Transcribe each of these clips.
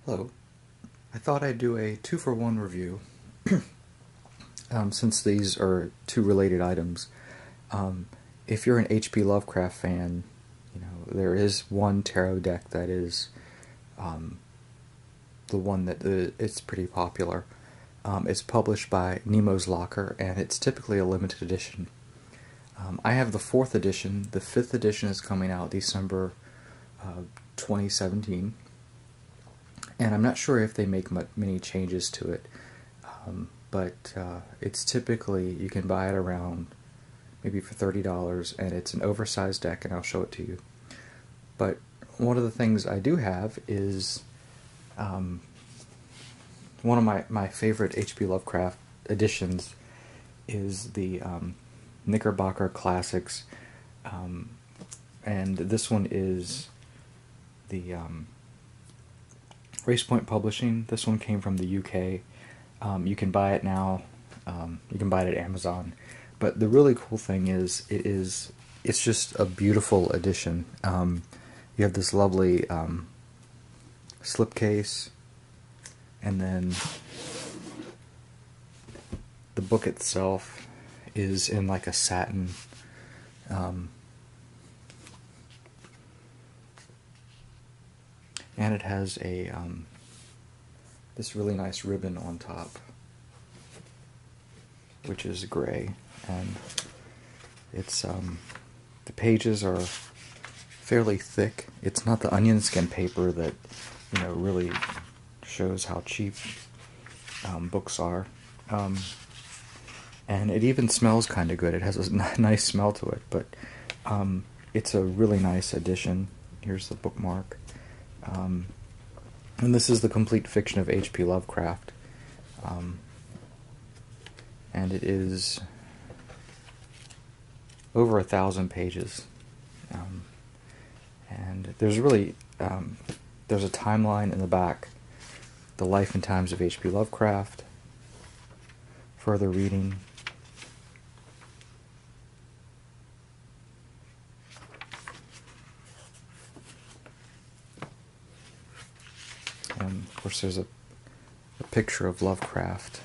Hello. I thought I'd do a 2-for-1 review, since these are two related items. If you're an H.P. Lovecraft fan, there is one tarot deck that is the one that it's pretty popular. It's published by Nemo's Locker, and it's typically a limited edition. I have the 4th edition. The 5th edition is coming out December 2017. And I'm not sure if they make many changes to it, but it's typically, you can buy it around maybe for $30, and it's an oversized deck, and I'll show it to you. But one of the things I do have is one of my favorite H.P. Lovecraft editions is the Knickerbocker Classics, and this one is the Racepoint Publishing. This one came from the UK. You can buy it now. You can buy it at Amazon. But the really cool thing is, it's just a beautiful edition. You have this lovely slipcase, and then the book itself is in like a satin and it has a this really nice ribbon on top, which is gray, and it's the pages are fairly thick. It's not the onion skin paper that really shows how cheap books are, and it even smells kind of good. It has a nice smell to it, but it's a really nice edition. Here's the bookmark. And this is the complete fiction of H.P. Lovecraft. And it is over 1,000 pages. And there's really, there's a timeline in the back. The life and times of H.P. Lovecraft. Further reading. And of course there's a picture of Lovecraft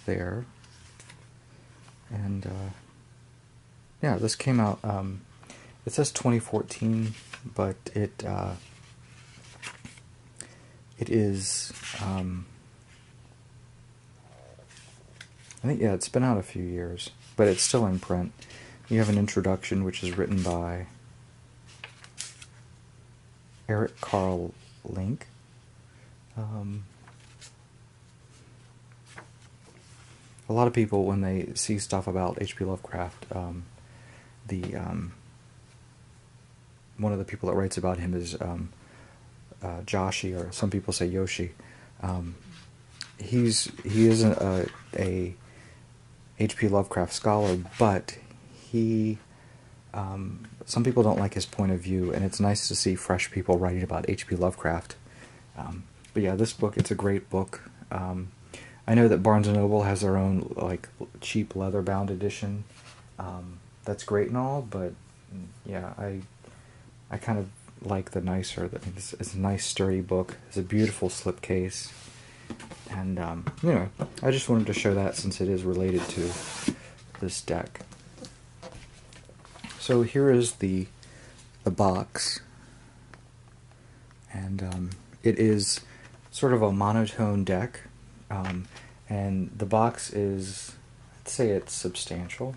there. And yeah, this came out, it says 2014, but it is, I think, yeah, it's been out a few years, but it's still in print. You have an introduction, which is written by Eric Carl Link. A lot of people, when they see stuff about H.P. Lovecraft, one of the people that writes about him is Joshi, or some people say Yoshi. He isn't a H.P. Lovecraft scholar, but some people don't like his point of view, and it's nice to see fresh people writing about H.P. Lovecraft. But yeah, this book, it's a great book. I know that Barnes & Noble has their own cheap leather-bound edition. That's great and all, but yeah, I kind of like the nicer. It's a nice sturdy book. It's a beautiful slipcase, and I just wanted to show that since it is related to this deck. So here is the box, and it is sort of a monotone deck, and the box is, let's say it's substantial.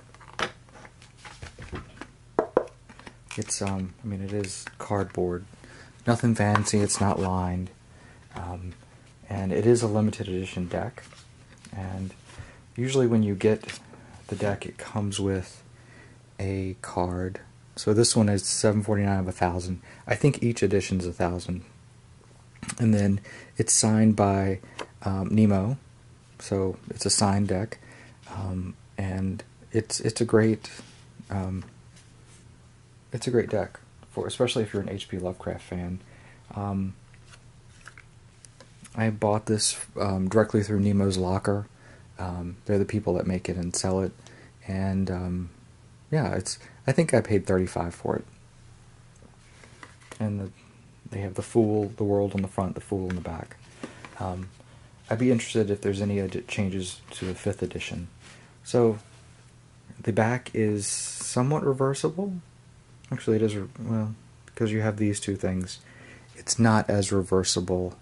It's I mean, it is cardboard, nothing fancy. It's not lined, and it is a limited edition deck. And usually when you get the deck, it comes with a card. So this one is $7.49 of 1,000. I think each edition is 1,000. And then it's signed by Nemo, so it's a signed deck, and it's a great deck, especially if you're an H.P. Lovecraft fan. I bought this directly through Nemo's Locker. They're the people that make it and sell it, and yeah, I think I paid $35 for it. And They have the Fool, the World on the front, the Fool in the back. I'd be interested if there's any changes to the 5th edition. So, the back is somewhat reversible. Actually, it is, well, because you have these two things. It's not as reversible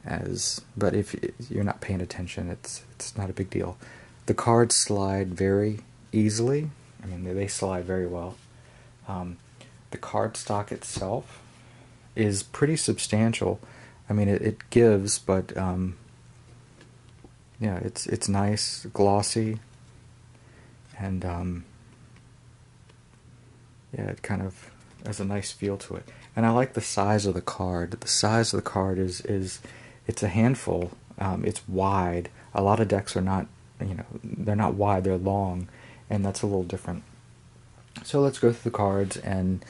as, but if you're not paying attention, it's not a big deal. The cards slide very easily. I mean, they slide very well. The card stock itself is pretty substantial. I mean, it gives, but yeah, it's nice, glossy, and yeah, it kind of has a nice feel to it. And I like the size of the card. The size of the card is it's a handful. It's wide. A lot of decks are not, they're not wide. They're long, and that's a little different. So let's go through the cards, and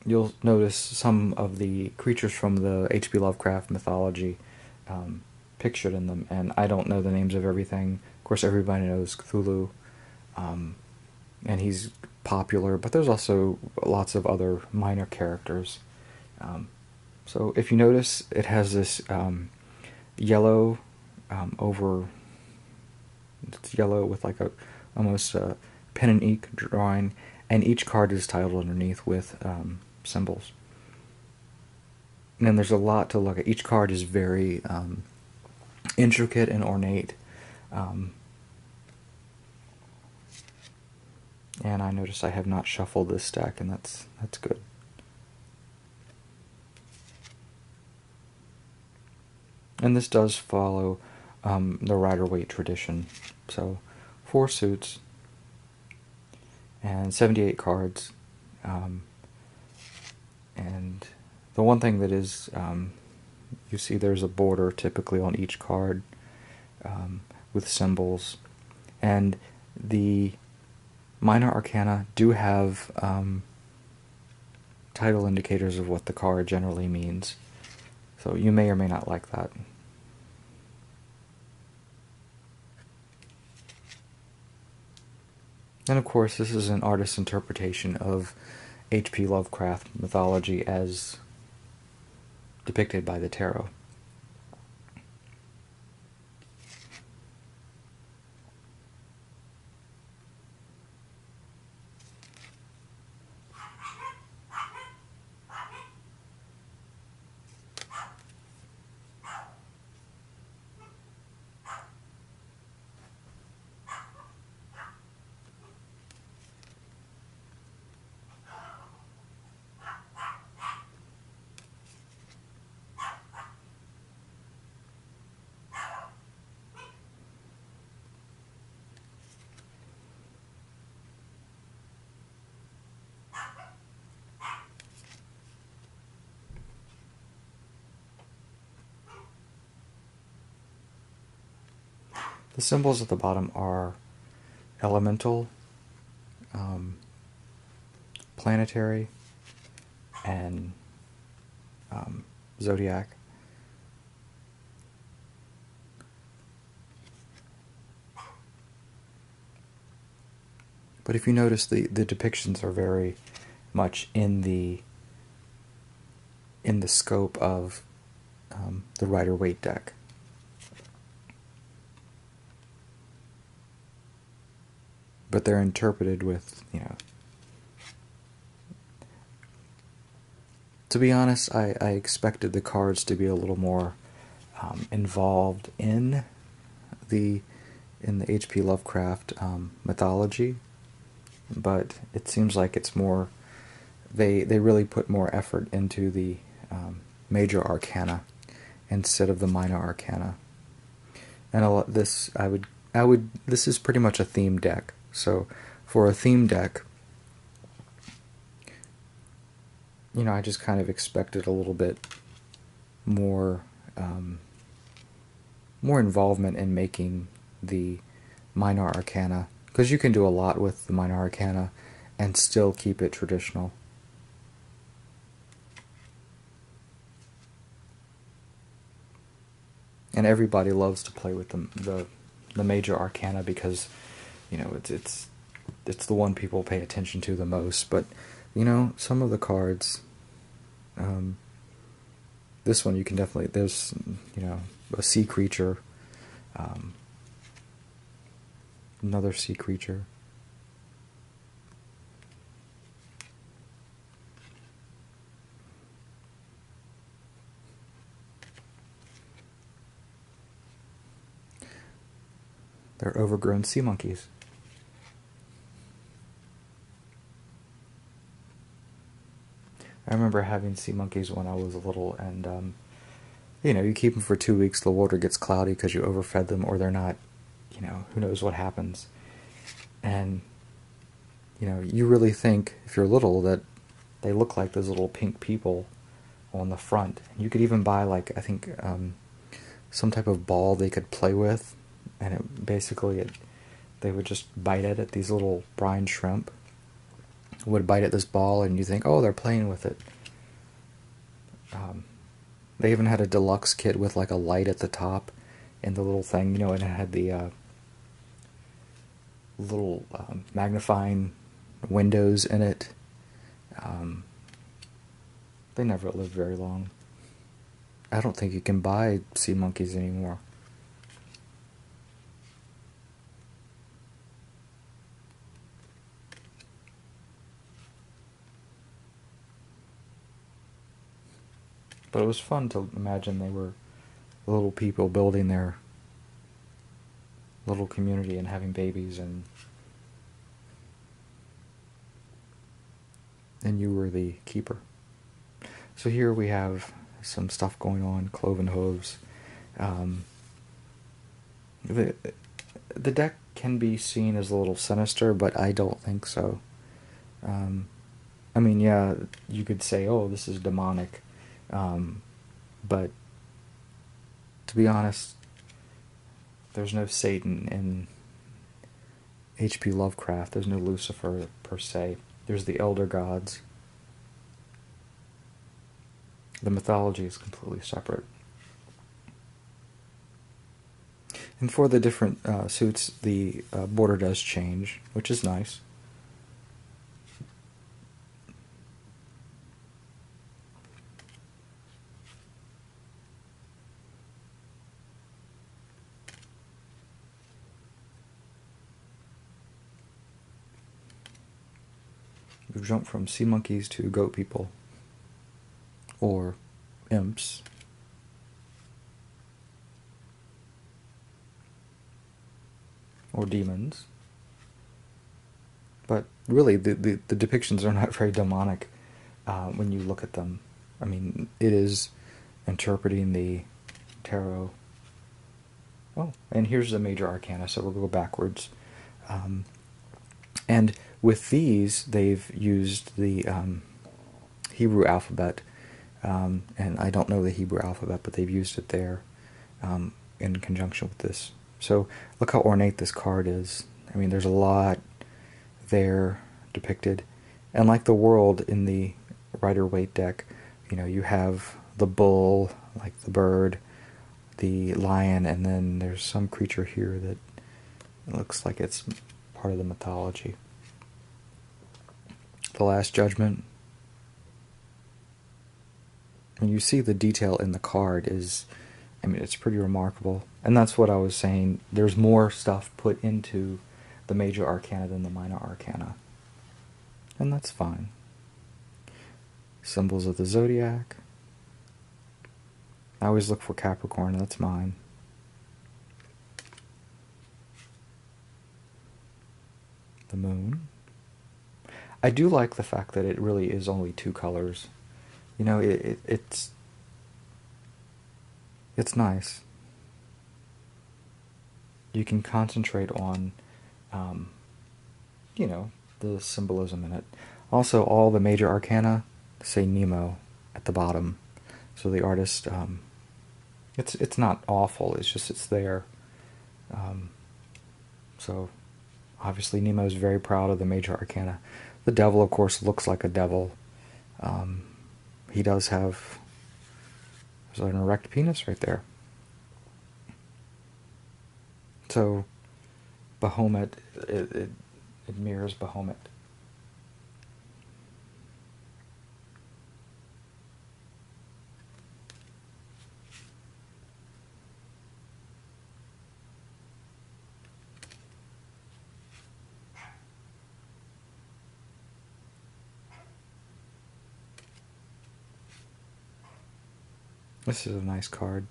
you'll notice some of the creatures from the H.P. Lovecraft mythology pictured in them, and I don't know the names of everything. Of course, everybody knows Cthulhu, and he's popular, but there's also lots of other minor characters. So if you notice, it has this yellow over... It's yellow with like a almost a pen and ink drawing, and each card is titled underneath with symbols. And then there's a lot to look at. Each card is very intricate and ornate. And I notice I have not shuffled this stack, and that's good. And this does follow the Rider-Waite tradition. So 4 suits and 78 cards. And the one thing that is, you see there's a border typically on each card with symbols. And the minor arcana do have title indicators of what the card generally means. So you may or may not like that. And of course, this is an artist's interpretation of H.P. Lovecraft mythology as depicted by the tarot. The symbols at the bottom are elemental, planetary, and zodiac. But if you notice, the depictions are very much in the scope of the Rider-Waite deck. But they're interpreted with, to be honest, I expected the cards to be a little more involved in the H.P. Lovecraft mythology, but it seems like it's more, they really put more effort into the major arcana instead of the minor arcana. And this this is pretty much a theme deck. So for a theme deck, I just kind of expected a little bit more more involvement in making the minor arcana, because you can do a lot with the minor arcana and still keep it traditional. And everybody loves to play with the major arcana because it's the one people pay attention to the most. But you know, some of the cards, this one you can definitely, there's, you know, a sea creature, another sea creature. They're overgrown sea monkeys. I remember having sea monkeys when I was little, and you know, you keep them for 2 weeks, the water gets cloudy because you overfed them, or they're not, you know, who knows what happens. And, you know, you really think, if you're little, that they look like those little pink people on the front. And you could even buy, like, I think, some type of ball they could play with, and it basically, they would just bite it at these little brine shrimp. Would bite at this ball, and you think, oh, they're playing with it. They even had a deluxe kit with like a light at the top and the little thing, you know, and it had the little magnifying windows in it. They never lived very long. I don't think you can buy sea monkeys anymore. But it was fun to imagine they were little people building their little community and having babies, and you were the keeper. So here we have some stuff going on, cloven hooves. The deck can be seen as a little sinister, but I don't think so. I mean, yeah, you could say, oh, this is demonic. But to be honest, there's no Satan in H.P. Lovecraft. There's no Lucifer per se. There's the elder gods. The mythology is completely separate. And for the different suits, the border does change, which is nice. We've jumped from sea monkeys to goat people, or imps. Or demons. But really, the depictions are not very demonic when you look at them. I mean, it is interpreting the tarot. Oh, and here's the major arcana, so we'll go backwards. And with these, they've used the Hebrew alphabet. And I don't know the Hebrew alphabet, but they've used it there in conjunction with this. So look how ornate this card is. I mean, there's a lot there depicted. And like the world in the Rider-Waite deck, you know, you have the bull, like the bird, the lion, and then there's some creature here that looks like it's part of the mythology. The Last Judgment. And you see the detail in the card is, I mean, it's pretty remarkable. And that's what I was saying. There's more stuff put into the major arcana than the minor arcana. And that's fine. Symbols of the zodiac. I always look for Capricorn, that's mine. The moon. I do like the fact that it really is only 2 colors. You know, it's nice. You can concentrate on, you know, the symbolism in it. Also, all the major arcana say Nemo at the bottom. So the artist, it's not awful, it's just it's there. So obviously Nemo's very proud of the major arcana. The devil, of course, looks like a devil. He does have, there's an erect penis right there. So Bahamut, it mirrors Bahamut. This is a nice card.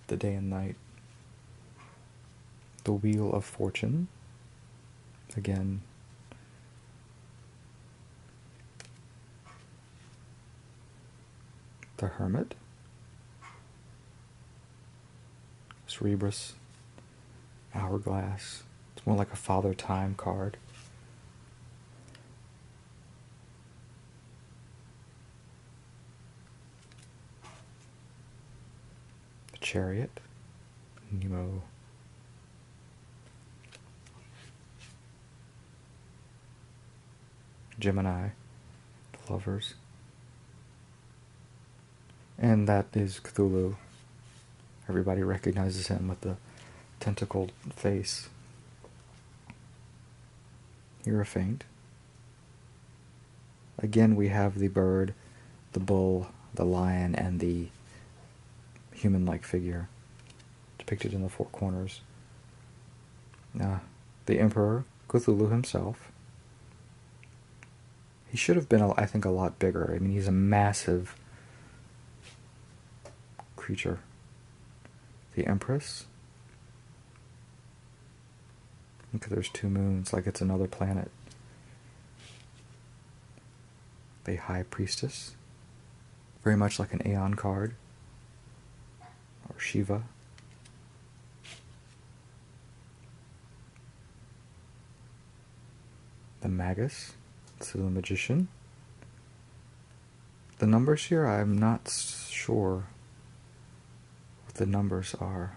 The Day and Night. The Wheel of Fortune. Again. The Hermit. Cerebrus. Hourglass. It's more like a Father Time card. The Chariot. Nemo. Gemini. The Lovers. And that is Cthulhu. Everybody recognizes him with the tentacled face. Hierophant. Again, we have the bird, the bull, the lion, and the human-like figure depicted in the four corners. The Emperor, Cthulhu himself. He should have been, I think, a lot bigger. I mean, he's a massive creature. The Empress. Look, there's two moons, like it's another planet. The High Priestess. Very much like an Aeon card. Or Shiva. The Magus. So the Magician. The numbers here, I'm not sure what the numbers are.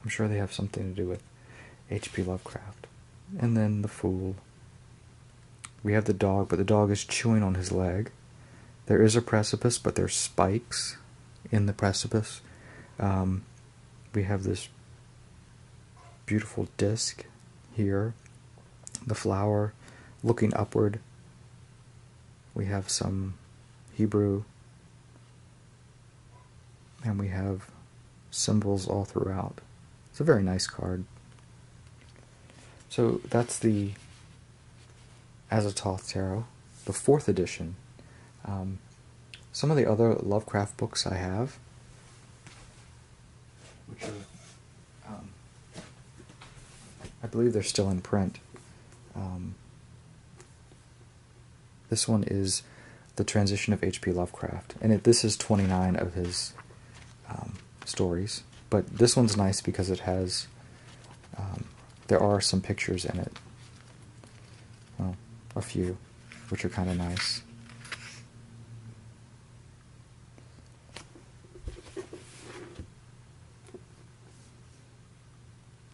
I'm sure they have something to do with H.P. Lovecraft. And then the Fool. We have the dog, but the dog is chewing on his leg. There is a precipice, but there's spikes in the precipice. We have this beautiful disc here. The flower looking upward. We have some Hebrew. And we have symbols all throughout. It's a very nice card. So that's the Azathoth Tarot, the 4th edition. Some of the other Lovecraft books I have, which are, I believe they're still in print. This one is The Transition of H.P. Lovecraft, and this is 29 of his stories. But this one's nice because it has, there are some pictures in it. Well, a few, which are kind of nice.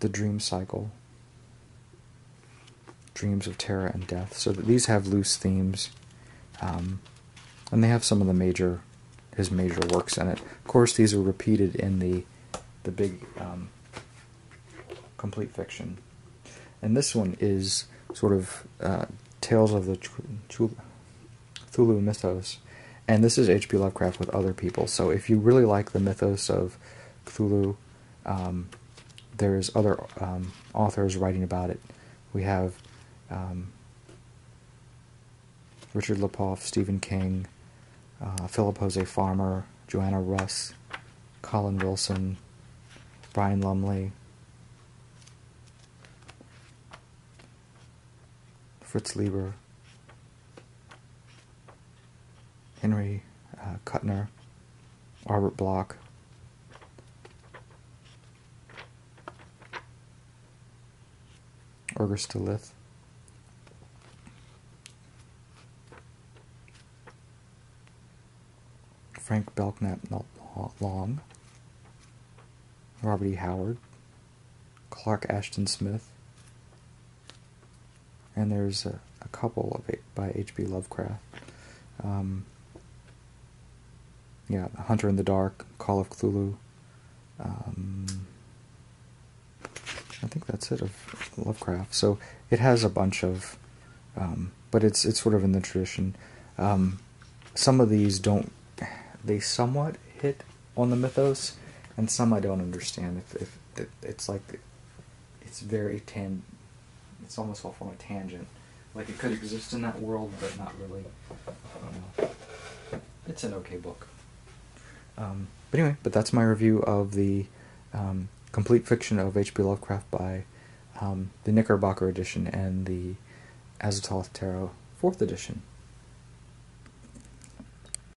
The Dream Cycle. Dreams of Terror and Death. So these have loose themes. And they have some of the his major works in it. Of course, these are repeated in the big complete fiction. And this one is sort of Tales of the Cthulhu mythos. And this is H.P. Lovecraft with other people. So if you really like the mythos of Cthulhu, there's other authors writing about it. We have Richard Lepoff, Stephen King, Philip Jose Farmer, Joanna Russ, Colin Wilson, Brian Lumley, Fritz Lieber, Henry Kuttner, Albert Bloch, Augusta Lith, Frank Belknap Long, Robert E. Howard, Clark Ashton Smith, and there's a couple of by H.P. Lovecraft. Yeah, Hunter in the Dark, Call of Cthulhu. I think that's it of Lovecraft. So it has a bunch of, but it's sort of in the tradition. Some of these they somewhat hit on the mythos, and some I don't understand. If it's like, it's very it's almost off on a tangent. like it could exist in that world, but not really. It's an okay book. But anyway, that's my review of the complete fiction of H.P. Lovecraft by the Knickerbocker edition and the Azathoth Tarot 4th edition.